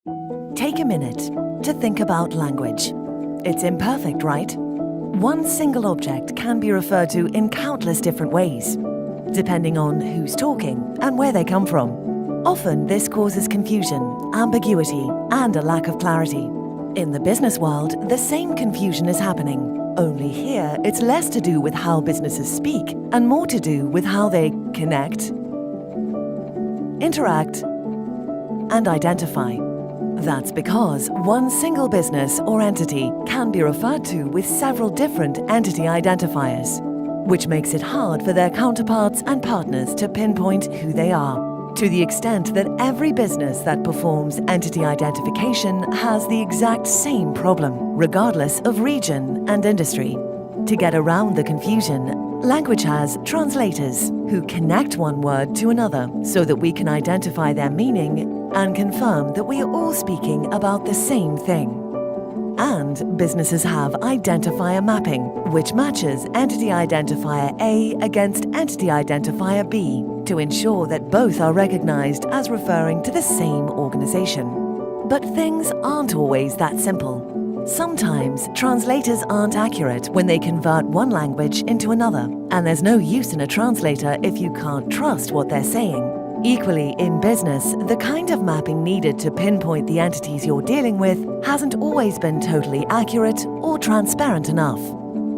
Take a minute to think about language. It's imperfect, right? One single object can be referred to in countless different ways, depending on who's talking and where they come from. Often this causes confusion, ambiguity, and a lack of clarity. In the business world, the same confusion is happening. Only here, it's less to do with how businesses speak and more to do with how they connect, interact, and identify. That's because one single business or entity can be referred to with several different entity identifiers, which makes it hard for their counterparts and partners to pinpoint who they are, to the extent that every business that performs entity identification has the exact same problem, regardless of region and industry. To get around the confusion, language has translators who connect one word to another so that we can identify their meaning and confirm that we are all speaking about the same thing. And businesses have identifier mapping, which matches entity identifier A against entity identifier B to ensure that both are recognized as referring to the same organization. But things aren't always that simple. Sometimes translators aren't accurate when they convert one language into another, and there's no use in a translator if you can't trust what they're saying. Equally, in business, the kind of mapping needed to pinpoint the entities you're dealing with hasn't always been totally accurate or transparent enough.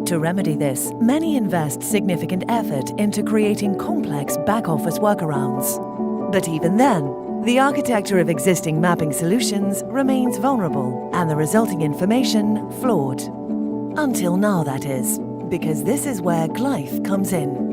To remedy this, many invest significant effort into creating complex back-office workarounds. But even then, the architecture of existing mapping solutions remains vulnerable and the resulting information flawed. Until now, that is, because this is where GLEIF comes in.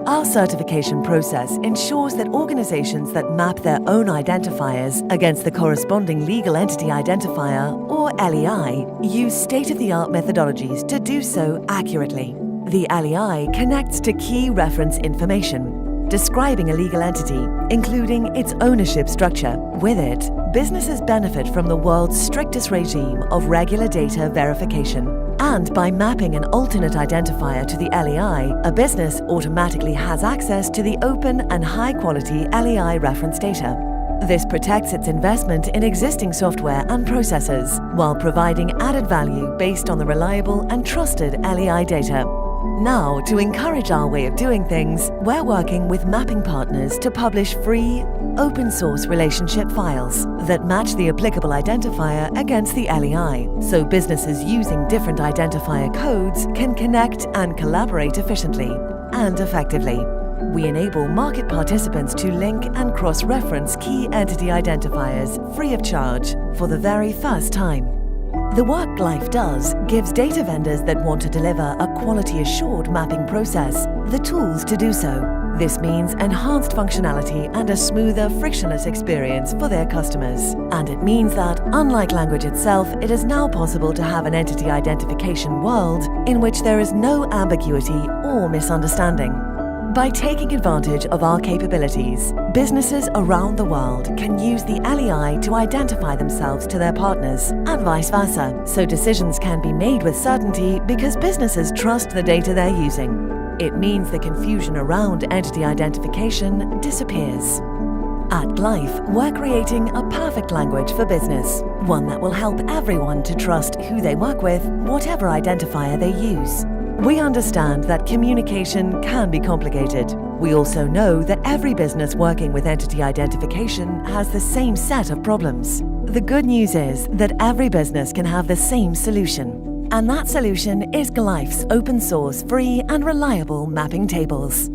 Our certification process ensures that organizations that map their own identifiers against the corresponding Legal Entity Identifier, or LEI, use state-of-the-art methodologies to do so accurately. The LEI connects to key reference information, describing a legal entity, including its ownership structure. With it, businesses benefit from the world's strictest regime of regular data verification. And by mapping an alternate identifier to the LEI, a business automatically has access to the open and high-quality LEI reference data. This protects its investment in existing software and processes, while providing added value based on the reliable and trusted LEI data. Now, to encourage our way of doing things, we're working with mapping partners to publish free, open-source relationship files that match the applicable identifier against the LEI, so businesses using different identifier codes can connect and collaborate efficiently and effectively. We enable market participants to link and cross-reference key entity identifiers free of charge for the very first time. The work GLEIF does gives data vendors that want to deliver a quality-assured mapping process the tools to do so. This means enhanced functionality and a smoother, frictionless experience for their customers. And it means that, unlike language itself, it is now possible to have an entity identification world in which there is no ambiguity or misunderstanding. By taking advantage of our capabilities, businesses around the world can use the LEI to identify themselves to their partners and vice versa, so decisions can be made with certainty because businesses trust the data they're using. It means the confusion around entity identification disappears. At GLEIF, we're creating a perfect language for business, one that will help everyone to trust who they work with, whatever identifier they use. We understand that communication can be complicated. We also know that every business working with entity identification has the same set of problems. The good news is that every business can have the same solution. And that solution is GLEIF's open source, free and reliable mapping tables.